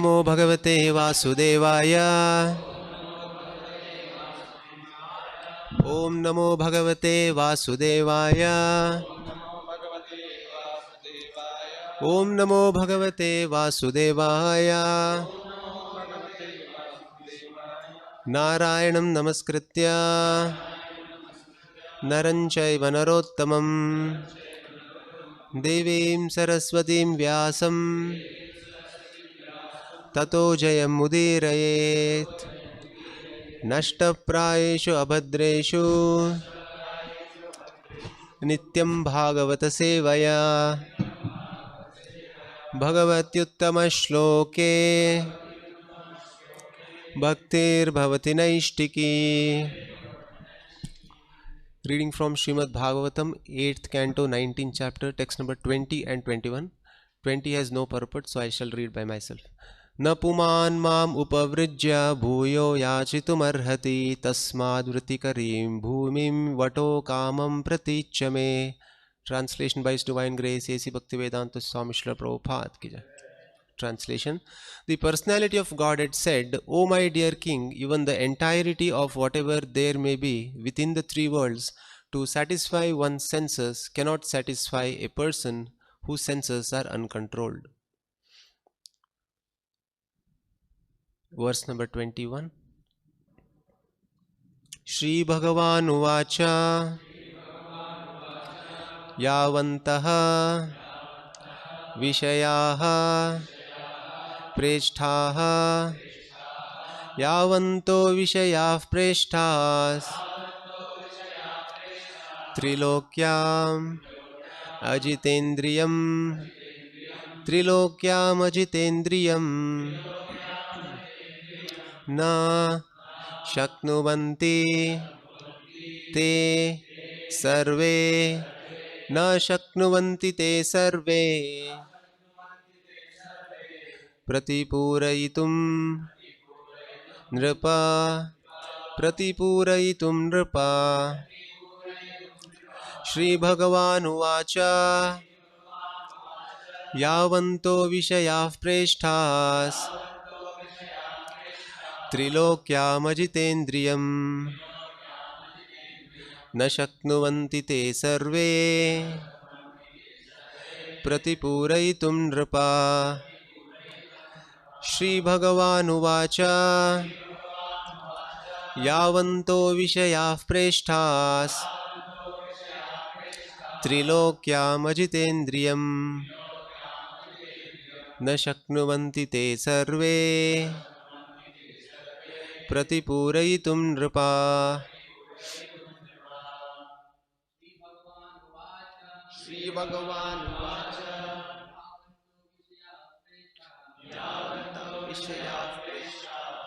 नमो भगवते वासुदेवाय। ओम नमो भगवते वासुदेवाय। ओम नमो भगवते वासुदेवाय। नारायणं नमस्कृत्य नरं चैव नरोत्तमं देवीं सरस्वतीं व्यासं ततो जयमुदीरयेत्। नष्टप्रायेषु अभद्रेषु नित्यं भागवत सेवया भगवत्युत्तमश्लोके भक्तिर्भवति नैष्टिकी। Reading from Srimad Bhagavatam, 8th canto, 19th chapter, text number 20 and 21. 20 has no purport, so I shall read by myself. न पुमान् माम् उपवृज्य भूयो याचितुमर्हति तस्माद्वृत्तिकरीं भूमिं वटो कामं प्रतीच्छ मे. Translation by His Divine Grace A.C. Bhaktivedanta Swami Srila Prabhupada ki jai. Translation: The personality of Godhead said, O my dear king, even the entirety of whatever there may be within the three worlds to satisfy one's senses cannot satisfy a person whose senses are uncontrolled. Verse number 21. Shri Bhagavan Uvacha Yavantaha Vishayaha Preshtaha Yavanto Vishayah Preshtas Trilokyam Ajitendriyam Trilokyam Ajitendriyam Na Shaknuvanti Te Sarve Na Shaknuvanti Te Sarve Pratipurayitum Nrpa Pratipurayitum Nrpa. Shri Bhagavan Uvacha Yavanto Vishayah Preshthas Trilokyam Ajitendriyam Na Shaknuvanti Te Sarve Pratipurayitum Nrpa. Shri Bhagavan Uvacha Yavanto Vishayah Preshthas Trilokyam Ajitendriyam Na Shaknuvanti Te Sarve Pratipurayitum Nrpa. Shri Bhagavan Uvacha Yavanto Vishayah Preshthas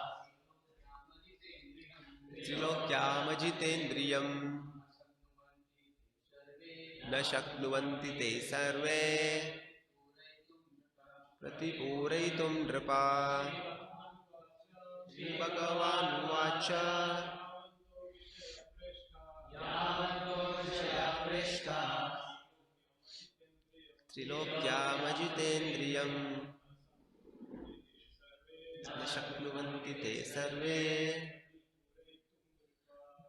Trilokyam Ajitendriyam Na Shaknuvanti Te Sarve Pratipurayitum Nrpa. Shri Bhagavan Uvacha Yavanto Vishayah Preshthas Trilokyam Ajitendriyam Na Shaknuvanti Te Sarve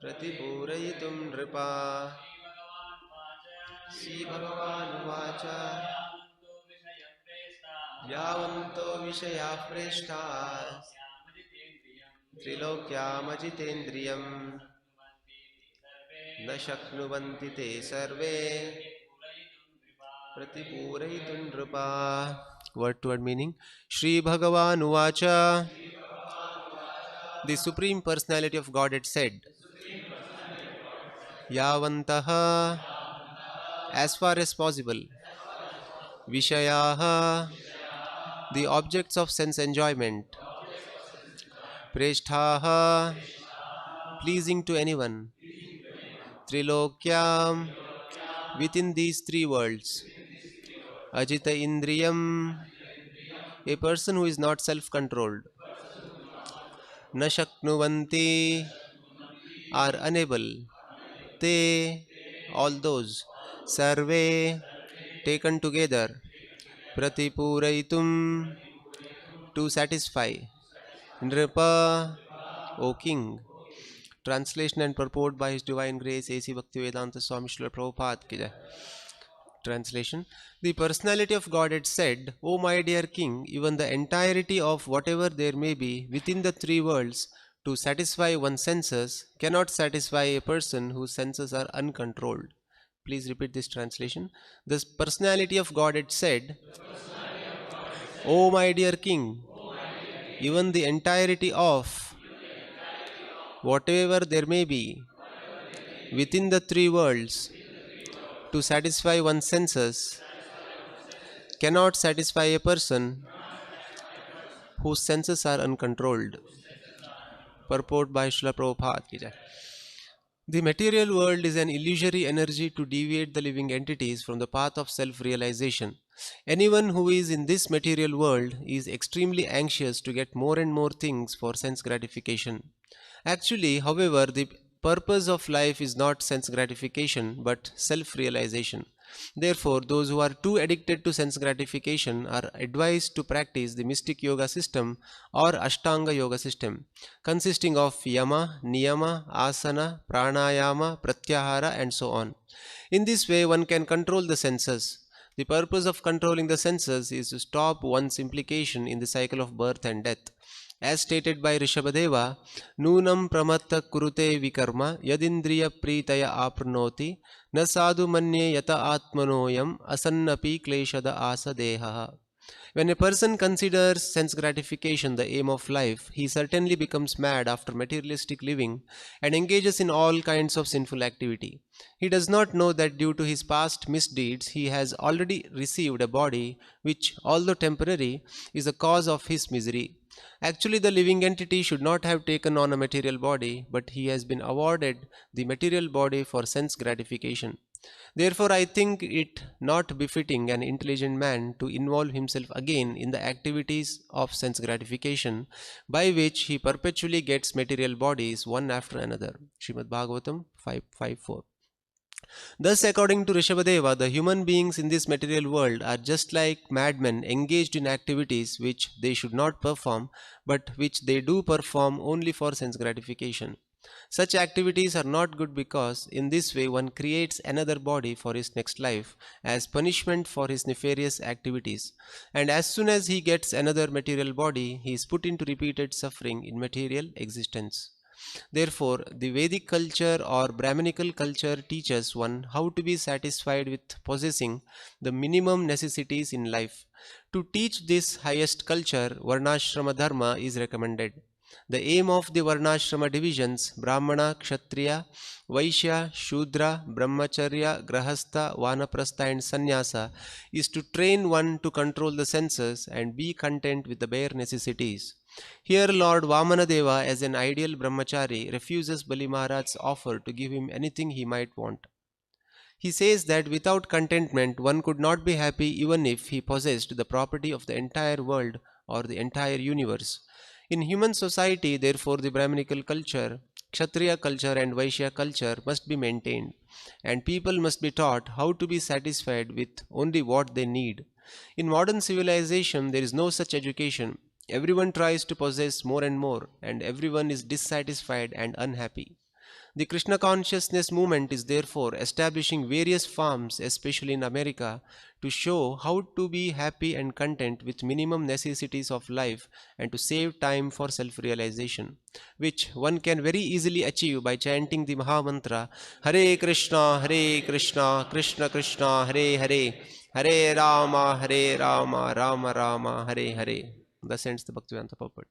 Pratipurayitum Nrpa. Shri Bhagavan Uvacha Yavanto Vishayah Preshthas Trilokyam Ajitendriyam Na Shaknuvanti Te Sarve Pratipurayitum Nrpa. Word to word meaning. Shri Bhagavan Uvacha, the Supreme Personality of Godhead said, Yavantaha, as far as possible, Vishayaha, the objects of sense enjoyment, Preshtaha, pleasing to anyone, Trilokyam, within these three worlds, Ajita Indriyam, a person who is not self-controlled, Na Shaknuvanti, are unable, Te, all those, Sarve, taken together, Pratipuraitum, to satisfy. Nripa, O King. Translation and purport by His Divine Grace A.C. Bhaktivedanta Swami Srila Prabhupada ki jai. Translation: The personality of Godhead said, O my dear king, even the entirety of whatever there may be within the three worlds to satisfy one's senses cannot satisfy a person whose senses are uncontrolled. Please repeat this translation. The personality of Godhead said, O my dear king, even the entirety of whatever there may be within the three worlds to satisfy one's senses cannot satisfy a person whose senses are uncontrolled. Purport by Srila Prabhupada ki jai. The material world is an illusory energy to deviate the living entities from the path of self-realization. Anyone who is in this material world is extremely anxious to get more and more things for sense gratification. Actually, however, the purpose of life is not sense gratification but self-realization. Therefore, those who are too addicted to sense gratification are advised to practice the mystic yoga system or Ashtanga yoga system, consisting of yama, niyama, asana, pranayama, pratyahara, and so on. In this way, one can control the senses. The purpose of controlling the senses is to stop one's implication in the cycle of birth and death. As stated by Rishabhadeva, Nunam pramatta kurute vikarma yadindriya pritaya aprnoti na sadhu manye yata atmanoyam asannapi kleshada asa deha. When a person considers sense gratification the aim of life, he certainly becomes mad after materialistic living and engages in all kinds of sinful activity. He does not know that due to his past misdeeds, he has already received a body which, although temporary, is the cause of his misery. Actually, the living entity should not have taken on a material body, but he has been awarded the material body for sense gratification. Therefore, I think it not befitting an intelligent man to involve himself again in the activities of sense gratification, by which he perpetually gets material bodies one after another. Srimad Bhagavatam 5.5.4. Thus, according to Rishabhadeva, the human beings in this material world are just like madmen engaged in activities which they should not perform, but which they do perform only for sense gratification. Such activities are not good because in this way one creates another body for his next life as punishment for his nefarious activities, and as soon as he gets another material body, he is put into repeated suffering in material existence. Therefore, the Vedic culture or Brahminical culture teaches one how to be satisfied with possessing the minimum necessities in life. To teach this highest culture, Varnashrama Dharma is recommended. The aim of the Varnashrama divisions, Brahmana, Kshatriya, Vaishya, Shudra, Brahmacharya, Grahastha, Vanaprastha and Sannyasa, is to train one to control the senses and be content with the bare necessities. Here Lord Vamanadeva, as an ideal brahmachari, refuses Bali Maharaj's offer to give him anything he might want. He says that without contentment one could not be happy even if he possessed the property of the entire world or the entire universe. In human society, therefore, the Brahminical culture, Kshatriya culture and Vaishya culture must be maintained, and people must be taught how to be satisfied with only what they need. In modern civilization, there is no such education. Everyone tries to possess more and more, and everyone is dissatisfied and unhappy. The Krishna consciousness movement is therefore establishing various farms, especially in America, to show how to be happy and content with minimum necessities of life and to save time for self-realization, which one can very easily achieve by chanting the Mahamantra Hare Krishna, Krishna Krishna, Hare Hare, Hare Rama, Rama Rama, Hare Hare. Thus ends the Bhaktivedanta purport.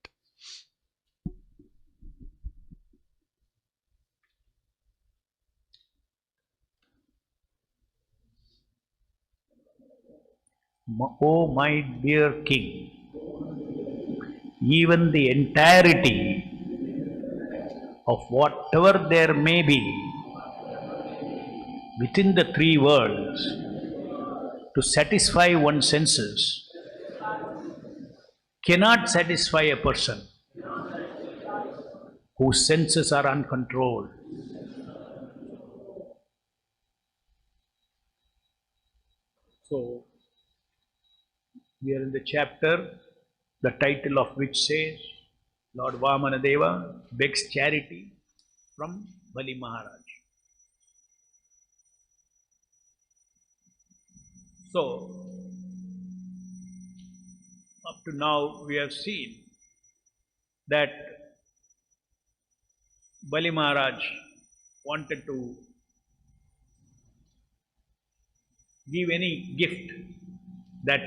O my dear king, even the entirety of whatever there may be within the three worlds to satisfy one's senses cannot satisfy a person whose senses are uncontrolled. So, we are in the chapter the title of which says, Lord Vamanadeva begs charity from Bali Maharaj. So, up to now we have seen that Bali Maharaj wanted to give any gift that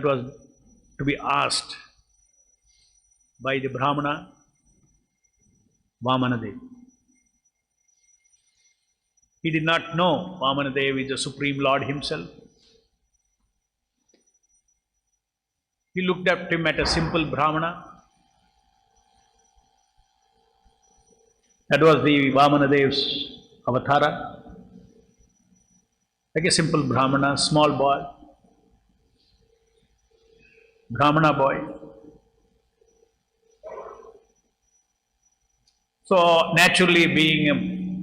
was to be asked by the Brahmana Vamanadeva. He did not know Vamanadeva is the Supreme Lord himself. He looked at him as a simple Brahmana. That was the Vamanadeva's avatara. Like a simple Brahmana, small boy, Brahmana boy. So, naturally, being a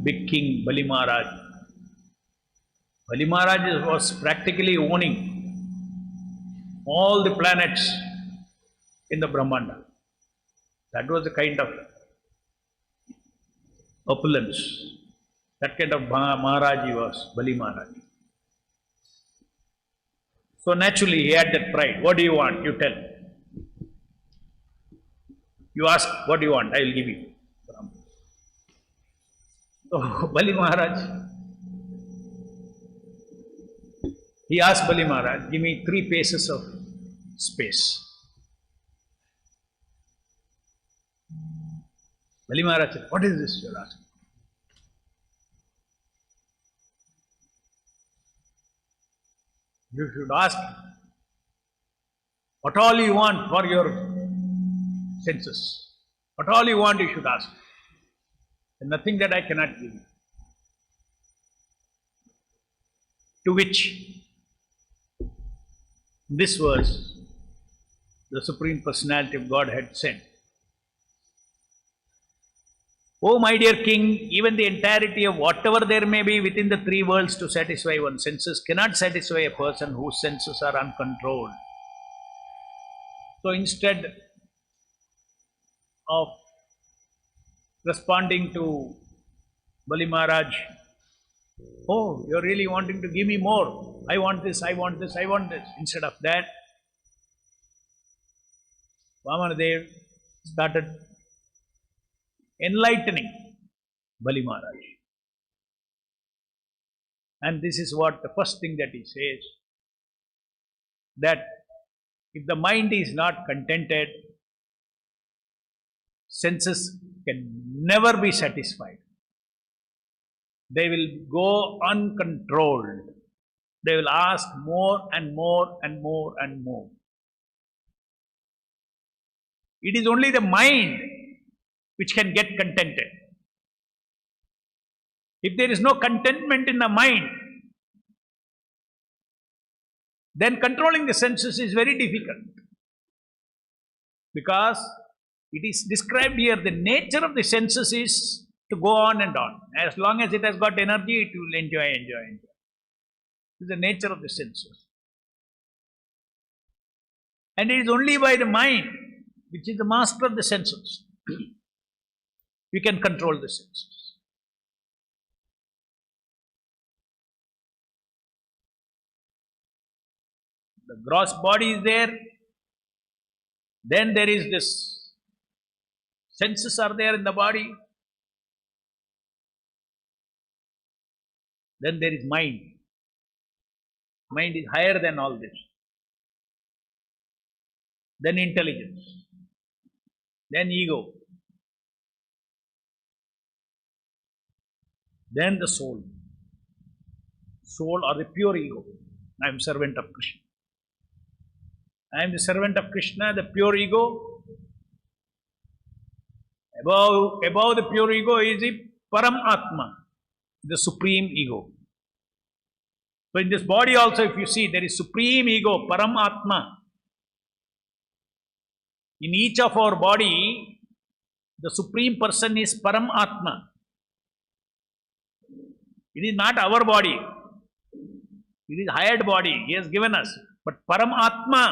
big king, Bali Maharaj was practically owning all the planets in the Brahmanda. That was the kind of opulence. That kind of Maharaj he was, Bali Maharaj. So naturally he had that pride. What do you want? You tell. You ask, what do you want? I will give you. So Bali Maharaj, he asked Bali Maharaj, give me 3 paces of space. Bali Maharaj said, what is this you are asking? You should ask what all you want for your senses. What all you want you should ask. And nothing that I cannot give you. To which this verse, the Supreme Personality of Godhead said, O my dear king, even the entirety of whatever there may be within the 3 worlds to satisfy one's senses cannot satisfy a person whose senses are uncontrolled. So instead of responding to Bali Maharaj, oh, you're really wanting to give me more. I want this, I want this, I want this. Instead of that, Vamanadeva started enlightening Bali Maharaj. And this is what the first thing that he says, that if the mind is not contented, senses can never be satisfied. They will go uncontrolled. They will ask more and more and more and more. It is only the mind which can get contented. If there is no contentment in the mind, then controlling the senses is very difficult. Because it is described here, the nature of the senses is to go on and on. As long as it has got energy, it will enjoy. This is the nature of the senses. And it is only by the mind, which is the master of the senses, we can control the senses. The gross body is there, then there is this, senses are there in the body, then there is mind. Mind is higher than all this. Then intelligence, then ego, then the soul. Soul or the pure ego. I am servant of Krishna. I am the servant of Krishna, the pure ego. Above the pure ego is the Param Atma, the supreme ego. So in this body also, if you see, there is supreme ego, Param Atma. In each of our body, the supreme person is Param Atma. It is not our body. It is hired body. He has given us. But Paramatma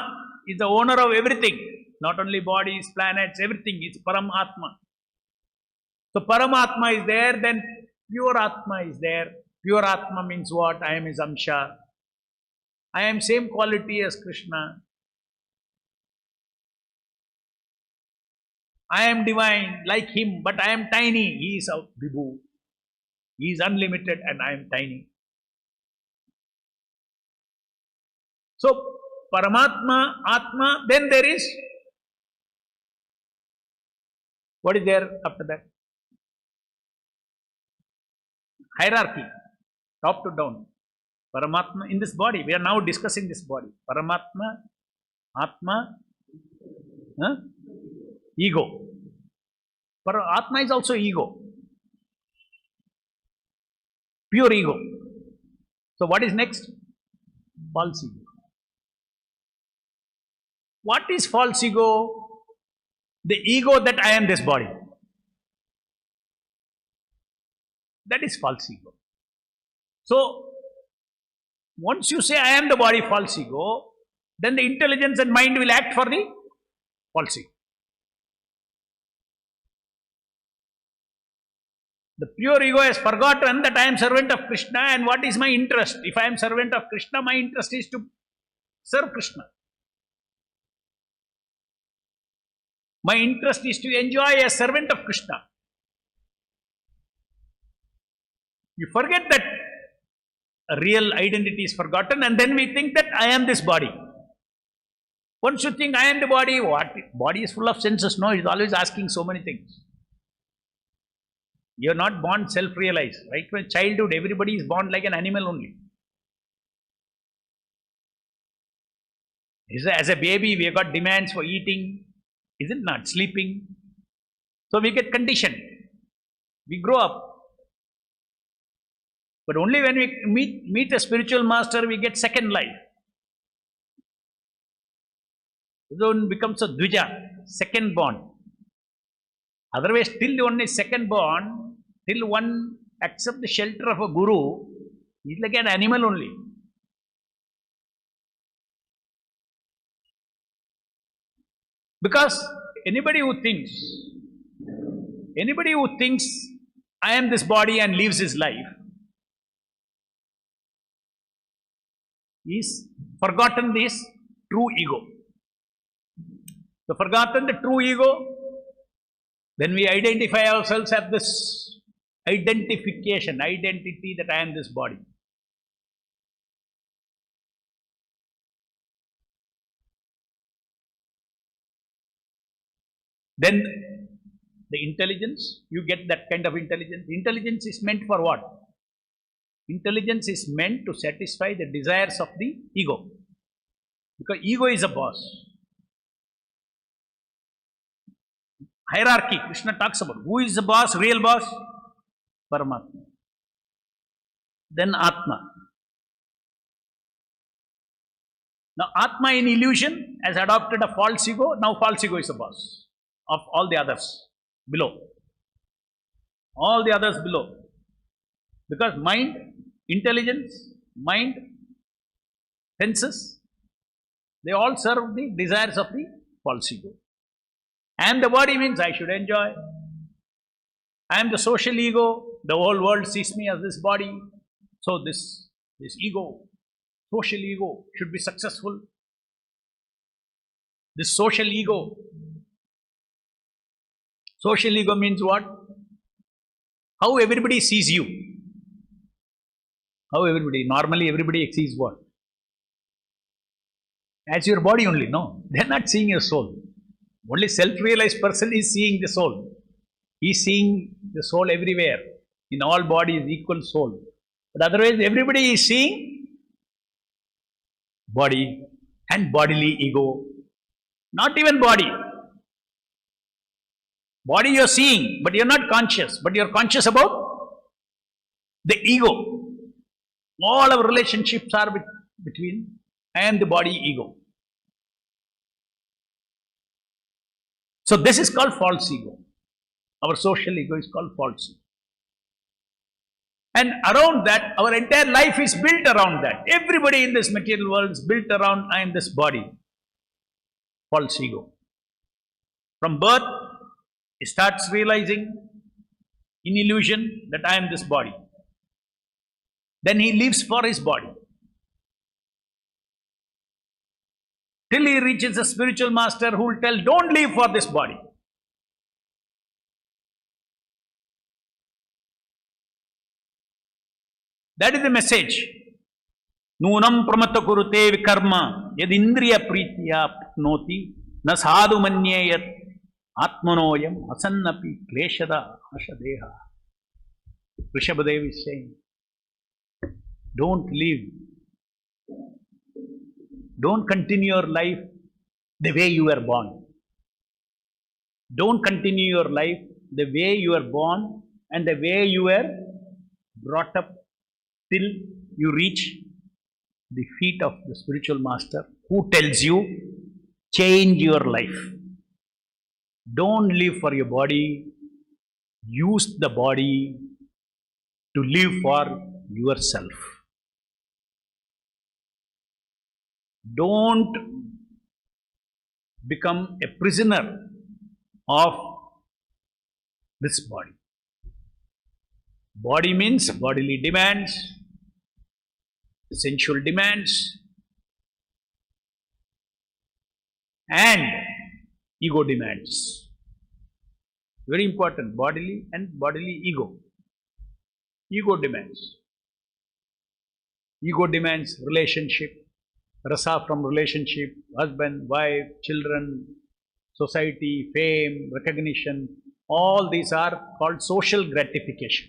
is the owner of everything. Not only bodies, planets, everything is Paramatma. So Paramatma is there, then pure Atma is there. Pure Atma means what? I am his Amsha. I am same quality as Krishna. I am divine like him, but I am tiny. He is a Vibhu. He is unlimited and I am tiny. So, Paramatma, Atma, then there is, what is there after that? Hierarchy, top to down. Paramatma in this body, we are now discussing this body. Paramatma, Atma, ego. Atma is also ego. Pure ego. So what is next? False ego. What is false ego? The ego that I am this body. That is false ego. So, once you say I am the body, false ego, then the intelligence and mind will act for the false ego. The pure ego has forgotten that I am servant of Krishna and what is my interest. If I am servant of Krishna, my interest is to serve Krishna. My interest is to enjoy as servant of Krishna. You forget that a real identity is forgotten and then we think that I am this body. Once you think I am the body, what? Body is full of senses. No, it is always asking so many things. You are not born self-realized. Right from childhood, everybody is born like an animal only. As a baby, we have got demands for eating, is it not? Sleeping. So we get conditioned. We grow up. But only when we meet a spiritual master, we get second life. Then becomes a Dvija, second born. Otherwise, till one is second born, till one accepts the shelter of a guru, he is like an animal only. Because anybody who thinks I am this body and lives his life, is forgotten this true ego. So forgotten the true ego, then we identify ourselves as this identity that I am this body. Then the intelligence, you get that kind of intelligence. Intelligence is meant for what? Intelligence is meant to satisfy the desires of the ego. Because ego is a boss. Hierarchy, Krishna talks about. Who is the boss, real boss? Paramatma. Then Atma. Now Atma in illusion has adopted a false ego. Now false ego is the boss of all the others below. All the others below. Because mind, intelligence, mind, senses, they all serve the desires of the false ego. And the body means I should enjoy. I am the social ego. The whole world sees me as this body. So this ego, social ego, should be successful. This social ego. Social ego means what? How everybody sees you. How normally everybody sees what? As your body only, no. They are not seeing your soul. Only self-realized person is seeing the soul. He is seeing the soul everywhere. In all bodies, equal soul. But otherwise, everybody is seeing body and bodily ego. Not even body. Body you are seeing, but you are not conscious. But you are conscious about the ego. All our relationships are between I and the body ego. So this is called false ego. Our social ego is called false ego. And around that, our entire life is built around that. Everybody in this material world is built around I am this body. False ego. From birth, he starts realizing in illusion that I am this body. Then he lives for his body. Till he reaches a spiritual master who will tell, don't live for this body. That is the message. Nunam pramata kurute vikarma yad indriya pritya noti na sadhu manyayat atmanoyam asannapi kleshada ashadeha. Rishabhadev is saying, don't live. Don't continue your life the way you were born. Don't continue your life the way you were born and the way you were brought up till you reach the feet of the spiritual master who tells you, change your life. Don't live for your body. Use the body to live for yourself. Don't become a prisoner of this body. Body means bodily demands, sensual demands, and ego demands. Very important, bodily and bodily ego. Ego demands. Ego demands relationship, rasa from relationship, husband, wife, children, society, fame, recognition. All these are called social gratification.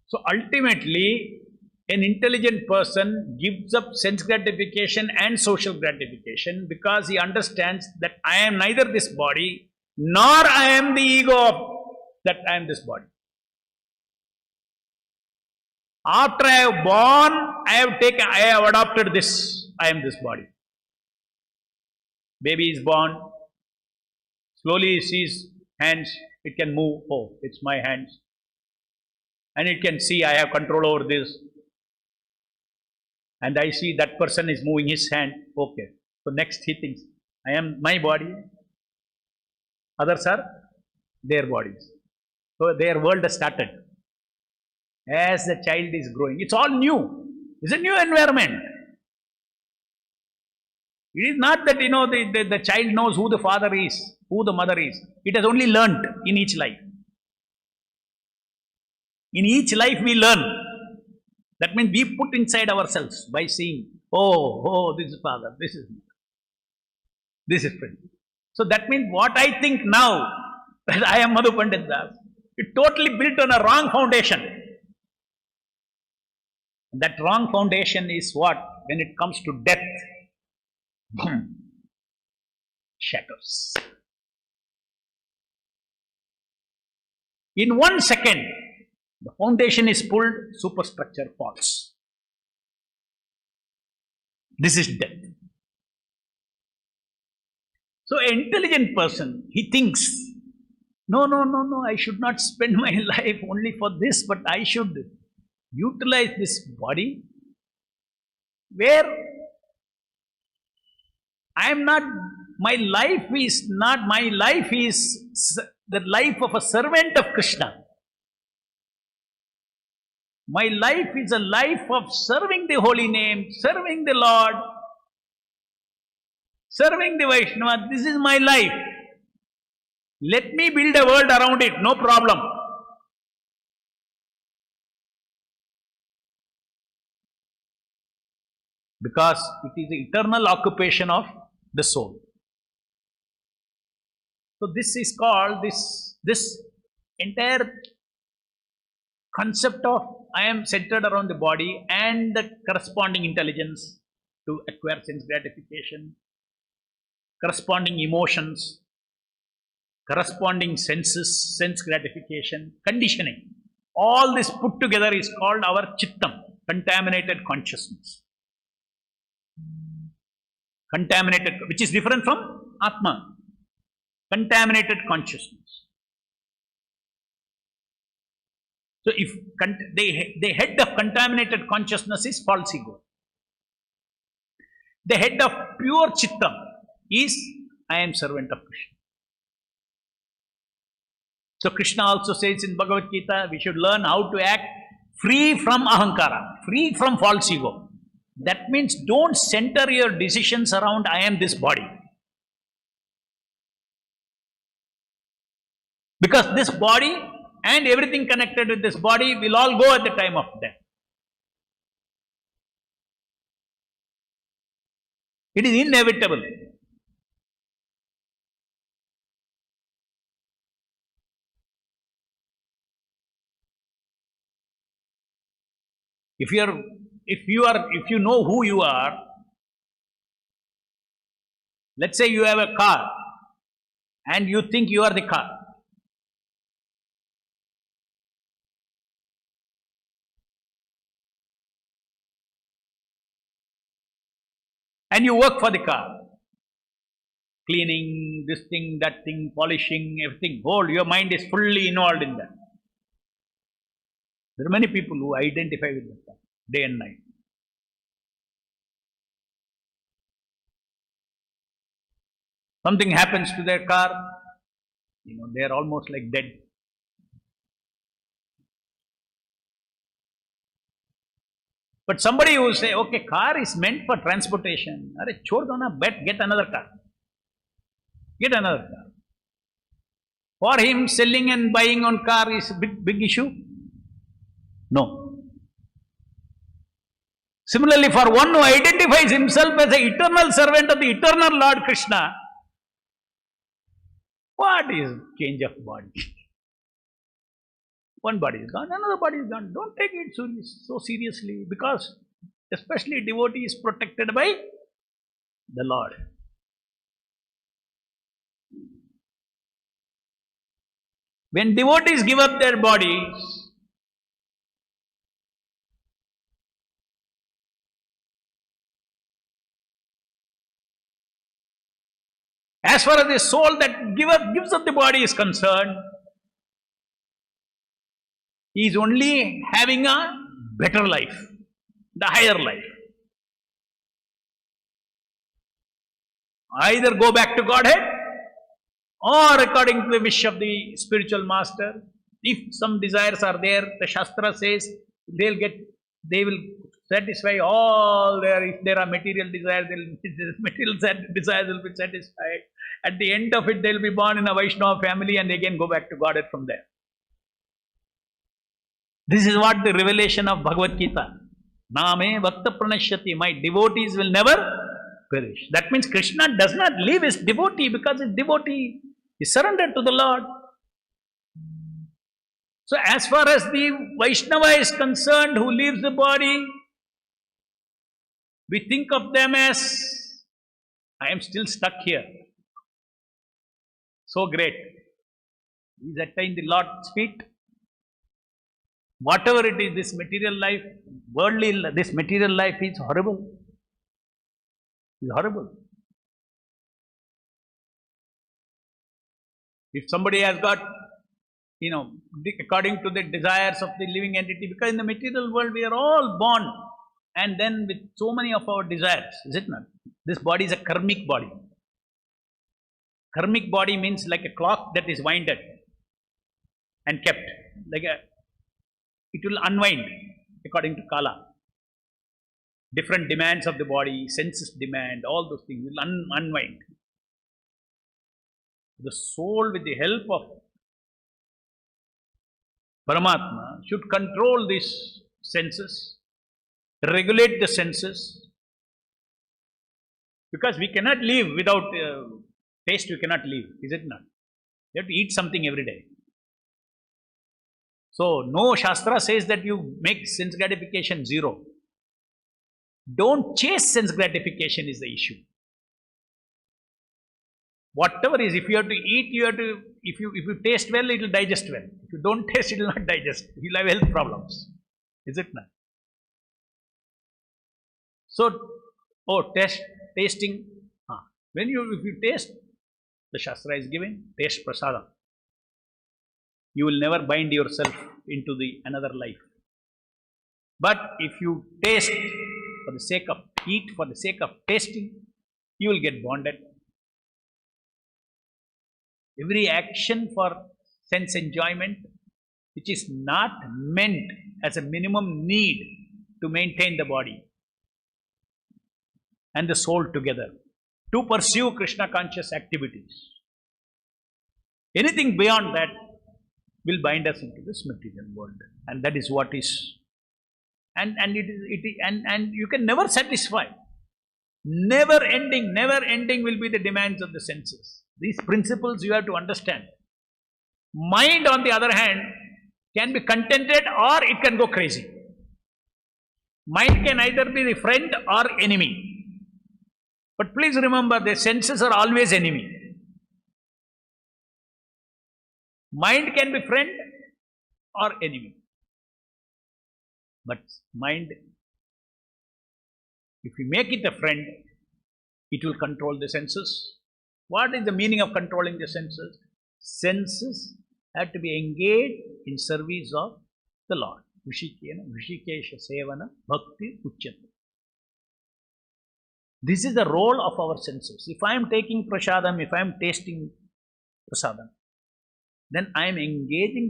So ultimately, an intelligent person gives up sense gratification and social gratification because he understands that I am neither this body nor I am the ego of that I am this body. After I have born, I have adopted this, I am this body. Baby is born, slowly he sees hands, it can move, oh, it's my hands. And it can see I have control over this. And I see that person is moving his hand, okay. So next he thinks, I am my body, others are their bodies. So their world has started. As the child is growing, it's all new. It's a new environment. It is not that, the child knows who the father is, who the mother is. It has only learnt in each life. In each life we learn. That means we put inside ourselves by seeing, oh, this is father, this is friend. So that means what I think now, that I am Madhu Pandit Das, it totally built on a wrong foundation. That wrong foundation is what? When it comes to death, boom, shatters. In 1 second, the foundation is pulled, superstructure falls. This is death. So an intelligent person, he thinks, no, I should not spend my life only for this, but I should utilize this body where I am not, my life is the life of a servant of Krishna. My life is a life of serving the holy name, serving the Lord, serving the Vaishnava. This is my life. Let me build a world around it, no problem. Because it is the eternal occupation of the soul. So this is called, this entire concept of I am centered around the body and the corresponding intelligence to acquire sense gratification, corresponding emotions, corresponding senses, sense gratification, conditioning. All this put together is called our chittam, contaminated consciousness. Contaminated, which is different from Atma. Contaminated consciousness. So if the head of contaminated consciousness is false ego. The head of pure chittam is I am servant of Krishna. So Krishna also says in Bhagavad Gita, we should learn how to act free from ahankara, free from false ego. That means don't center your decisions around I am this body. Because this body and everything connected with this body will all go at the time of death. It is inevitable. If you know who you are, let's say you have a car and you think you are the car. And you work for the car. Cleaning, this thing, that thing, polishing, everything. Whole, your mind is fully involved in that. There are many people who identify with that day and night. Something happens to their car, they are almost like dead. But somebody who say, okay, car is meant for transportation. Arey, chhod do na, get another car. Get another car. For him, selling and buying on car is a big issue? No. Similarly, for one who identifies himself as an eternal servant of the eternal Lord Krishna, what is change of body? One body is gone, another body is gone. Don't take it so seriously, because especially devotee is protected by the Lord. When devotees give up their bodies, as far as the soul that gives up the body is concerned, he is only having a better life, the higher life. Either go back to Godhead, or according to the wish of the spiritual master. If some desires are there, the Shastra says they will satisfy all their, if there are material desires, material desires will be satisfied. At the end of it, they will be born in a Vaishnava family and again go back to Godhead from there. This is what the revelation of Bhagavad Gita. Name Vakta Pranashyati. My devotees will never perish. That means Krishna does not leave his devotee, because his devotee is surrendered to the Lord. So as far as the Vaishnava is concerned, who leaves the body, we think of them as, I am still stuck here. So great. He is attained the Lord's feet. Whatever it is, this material life, this material life is horrible. It's horrible. If somebody has got, according to the desires of the living entity, because in the material world we are all born and then with so many of our desires, is it not? This body is a karmic body. Karmic body means like a clock that is winded and kept. It will unwind according to Kala. Different demands of the body, senses demand, all those things will unwind. The soul, with the help of Paramatma, should control these senses, regulate the senses, because we cannot live without taste. We cannot live, is it not? You have to eat something every day. So, no Shastra says that you make sense gratification zero. Don't chase sense gratification is the issue. Whatever is, if you have to eat, if you taste well, it will digest well. If you don't taste, it will not digest. You will have health problems. Is it not? So, tasting. If you taste, the Shastra is given, taste prasadam. You will never bind yourself into the another life. But if you taste for the sake of eat, for the sake of tasting, you will get bonded. Every action for sense enjoyment, which is not meant as a minimum need to maintain the body and the soul together, to pursue Krishna conscious activities. Anything beyond that will bind us into this material world, and that is what is. And you can never satisfy. Never ending will be the demands of the senses. These principles you have to understand. Mind, on the other hand, can be contented or it can go crazy. Mind can either be the friend or enemy. But please remember, the senses are always enemy. Mind can be friend or enemy. But mind, if we make it a friend, it will control the senses. What is the meaning of controlling the senses? Senses have to be engaged in service of the Lord. Vrishikesha sevana bhakti uchyate. This is the role of our senses. If I am taking prasadam, if I am tasting prasadam, then I am engaging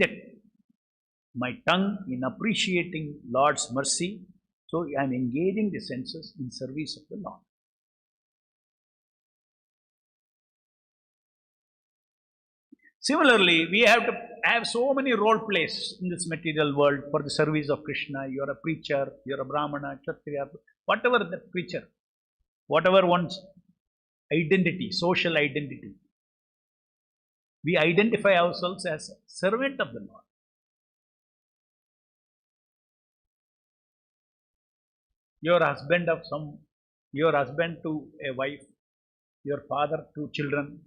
my tongue in appreciating Lord's mercy. So I am engaging the senses in service of the Lord. Similarly, we have to have so many role plays in this material world for the service of Krishna. You are a preacher, you are a brahmana, kshatriya, whatever the preacher, whatever one's identity, social identity. We identify ourselves as a servant of the Lord. Your husband to a wife, your father to children.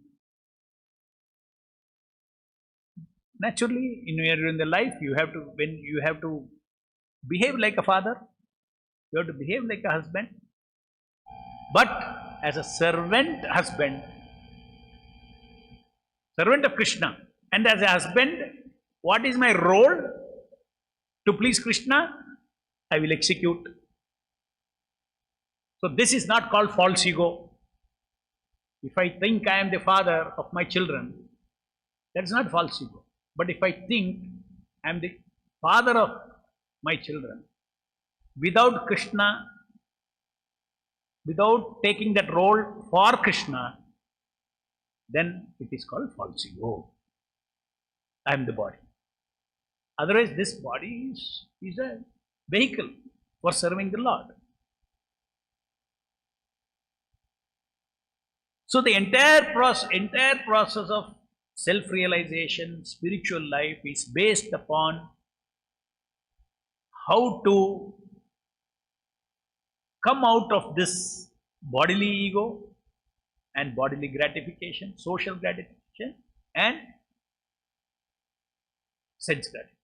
Naturally, in the life, when you have to behave like a father, you have to behave like a husband. But as a servant husband, servant of Krishna, and as a husband, what is my role? To please Krishna, I will execute. So this is not called false ego. If I think I am the father of my children, that is not false ego. But if I think I am the father of my children, without Krishna, without taking that role for Krishna, then it is called false ego. I am the body. Otherwise, this body is a vehicle for serving the Lord. So the entire process of self-realization, spiritual life is based upon how to come out of this bodily ego and bodily gratification, social gratification, and sense gratification.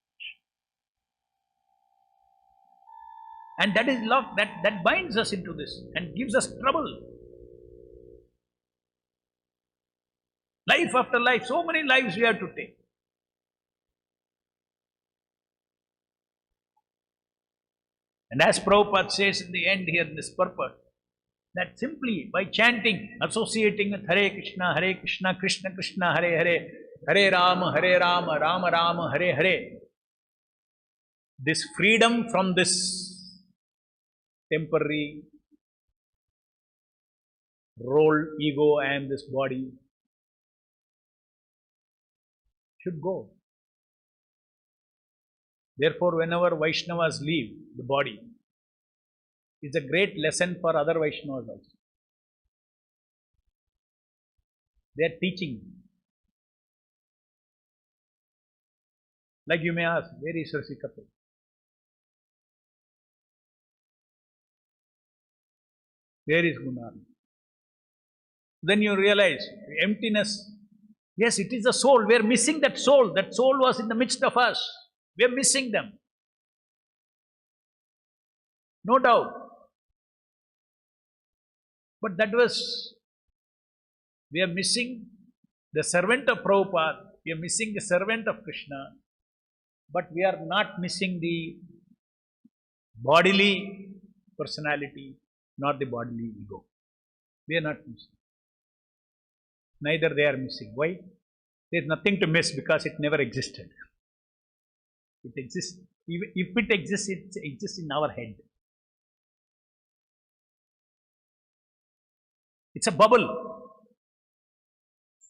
And that is love that binds us into this and gives us trouble. Life after life, so many lives we have to take. And as Prabhupada says in the end here in this purport, that simply by chanting, associating with Hare Krishna, Krishna Krishna, Hare Hare, Hare Rama, Rama Rama, Hare Hare, this freedom from this temporary role, ego, and this body should go. Therefore, whenever Vaishnavas leave the body, it's a great lesson for other Vaishnavas also. They are teaching. Like you may ask, where is Rasikapur? Where is Gunar? Then you realize emptiness. Yes, it is the soul. We are missing that soul. That soul was in the midst of us. We are missing them. No doubt. But we are missing the servant of Prabhupada. We are missing the servant of Krishna. But we are not missing the bodily personality, nor the bodily ego. We are not missing. Neither they are missing. Why? There is nothing to miss because it never existed. It exists. If it exists, it exists in our head. It's a bubble.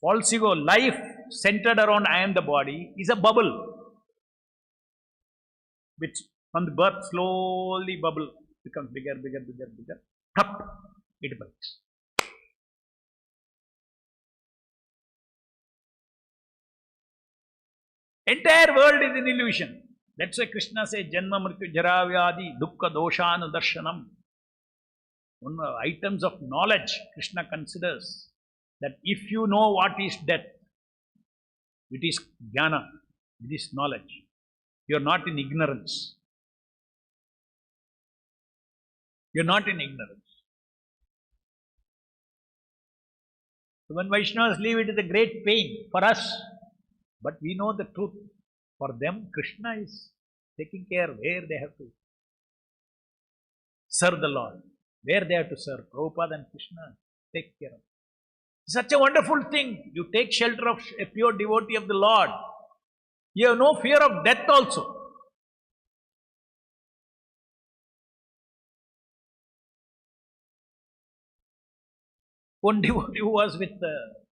False ego, life centered around I am the body, is a bubble, which from the birth slowly bubble becomes bigger, bigger, bigger, bigger. Tup, it breaks. Entire world is an illusion. That's why Krishna says, Janma Mrityu Jara Vyadi Dukkha Doshanu Darshanam. One of the items of knowledge Krishna considers that if you know what is death, it is jnana, it is knowledge. You are not in ignorance. You are not in ignorance. So when Vaishnavas leave, it is a great pain for us. But we know the truth. For them, Krishna is taking care where they have to serve the Lord. Where they have to serve. Prabhupada and Krishna take care of it. Such a wonderful thing. You take shelter of a pure devotee of the Lord. You have no fear of death also. One devotee who was with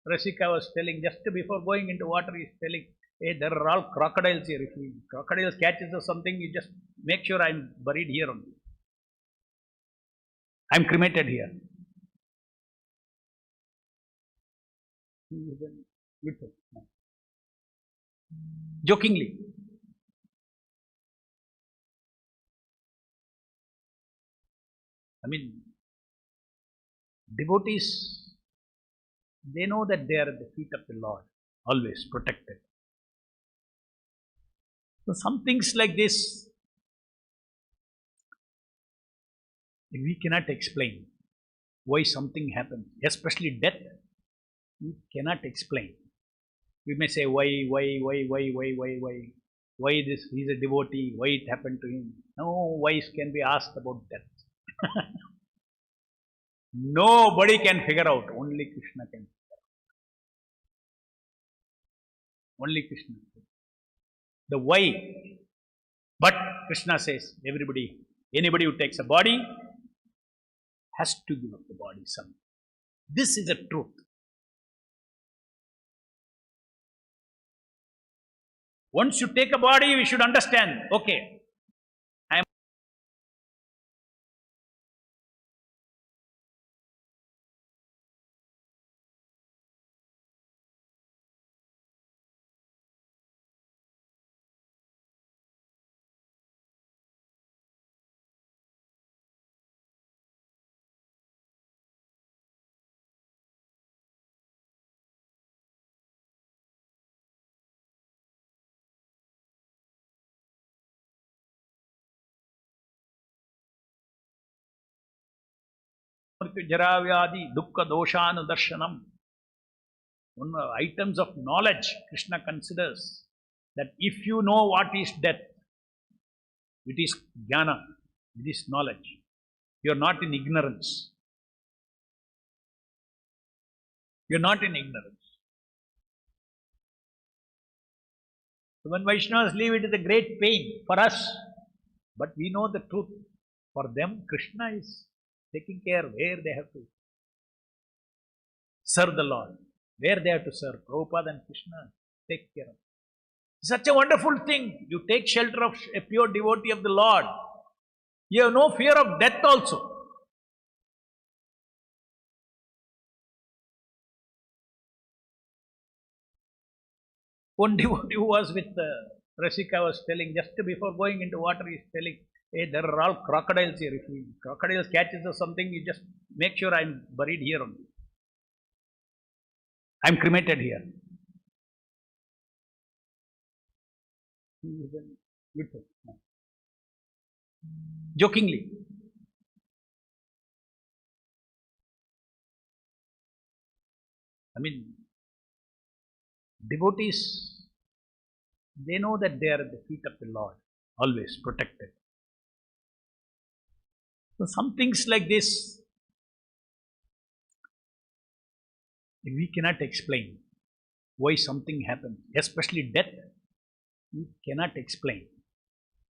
Rasika was telling, just before going into water, he is telling, hey, there are all crocodiles here. If crocodiles catches or something, you just make sure I am buried here only. I am cremated here. Jokingly. I mean, devotees, they know that they are at the feet of the Lord, always protected. So some things like this, we cannot explain why something happens, especially death. We cannot explain. We may say, why this, he is a devotee, why it happened to him. No whys can be asked about death. Nobody can figure out, only Krishna can figure out. Only Krishna. The why. But Krishna says, anybody who takes a body has to give up the body someday. This is the truth. Once you take a body, we should understand, okay, I am Jara Vyadi Dukkha Doshanu Darshanam. One of the items of knowledge Krishna considers that if you know what is death, it is jnana, it is knowledge. You are not in ignorance. You are not in ignorance. So when Vaishnavas leave, it is a great pain for us. But we know the truth. For them, Krishna is taking care where they have to serve the Lord. Where they have to serve. Prabhupada and Krishna take care of it. Such a wonderful thing. You take shelter of a pure devotee of the Lord. You have no fear of death also. One devotee who was with Rasika was telling, just before going into water, he is telling, hey, there are all crocodiles here. If crocodiles catches or something, you just make sure I am buried here only. I am cremated here. Jokingly. I mean, devotees, They know that they are at the feet of the Lord, always protected. So some things like this, we cannot explain why something happens, especially death. We cannot explain.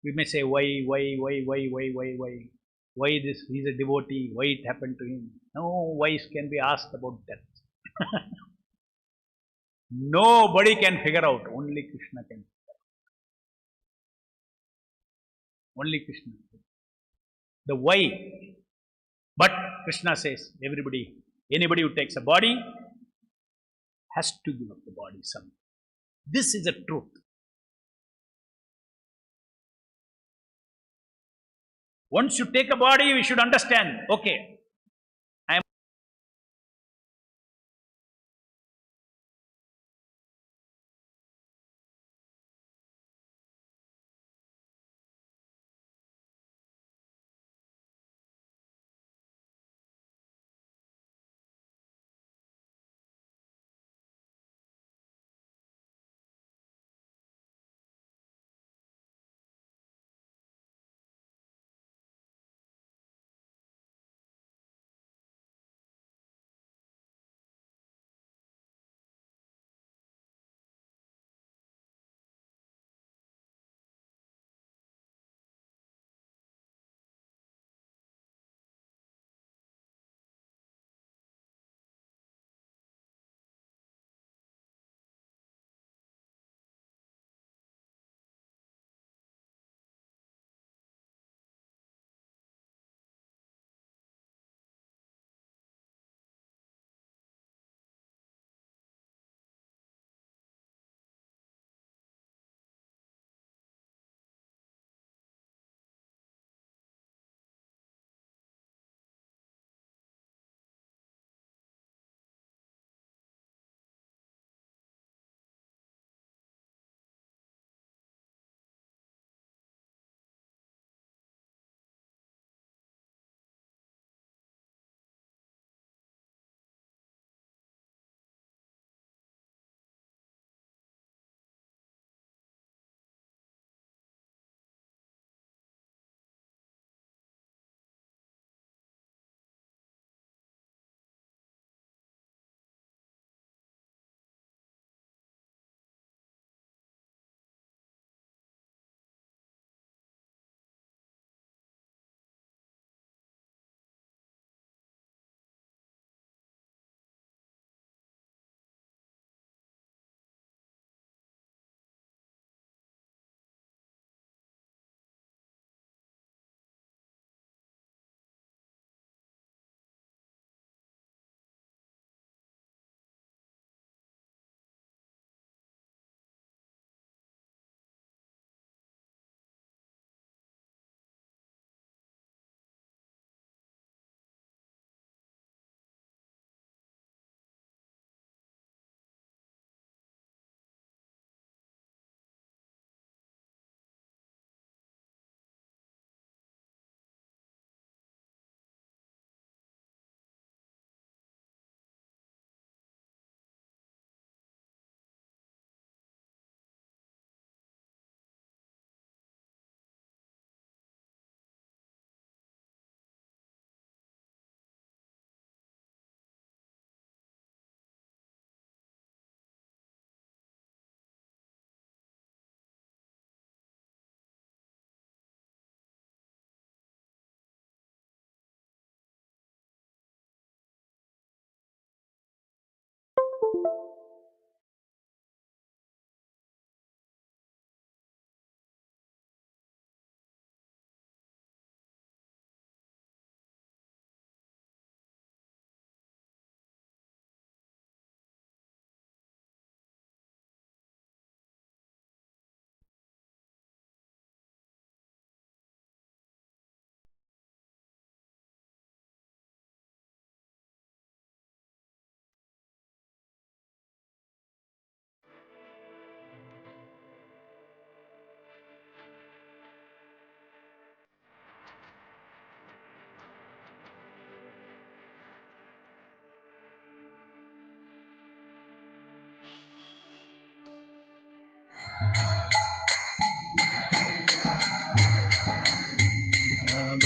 We may say, why this, he's a devotee, why it happened to him. No whys can be asked about death. Nobody can figure out, only Krishna can. Only Krishna. The why. But Krishna says, anybody who takes a body has to give up the body someday. This is a truth. Once you take a body, we should understand, okay,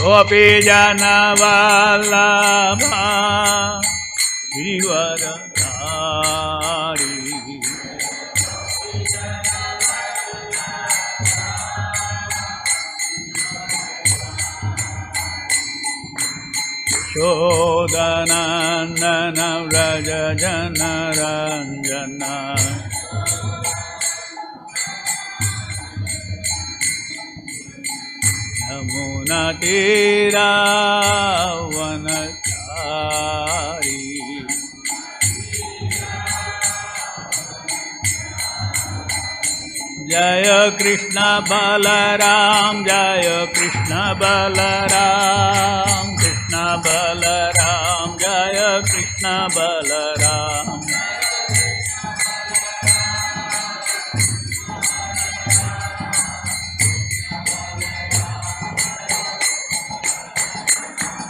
Gopi Jana Vallabha Giridharadhari Shodhanandana Vraja Jana Ranjana Yamuna Tira Vanachari Jaya Krishna Balaram Jaya Krishna Balaram Krishna Balaram Jaya Krishna Balaram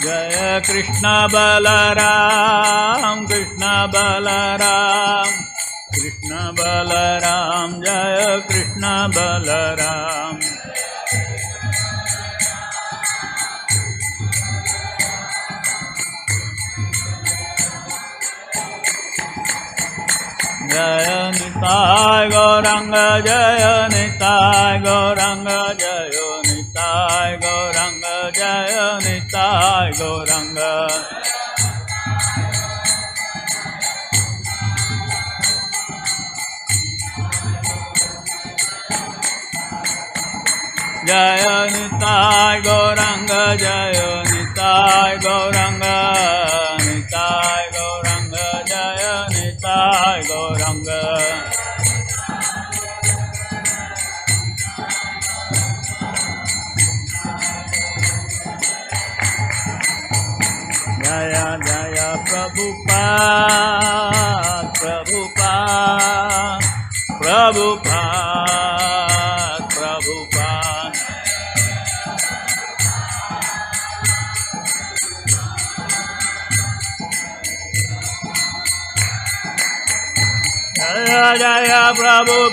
Jaya Krishna Balaram Krishna Balaram Krishna Balaram Jaya Krishna Balaram Jaya Nitai Gauranga Jaya Nitai Gauranga Jaya Nitai Gauranga Jaya Nitai Gauranga Jaya Nitai Gauranga Jaya Nitai Gauranga Nitai Gauranga Jaya Nitai Gauranga Jaya Jaya Prabhupada Prabhupada Prabhupada Prabhupada Jaya Jaya Prabhupada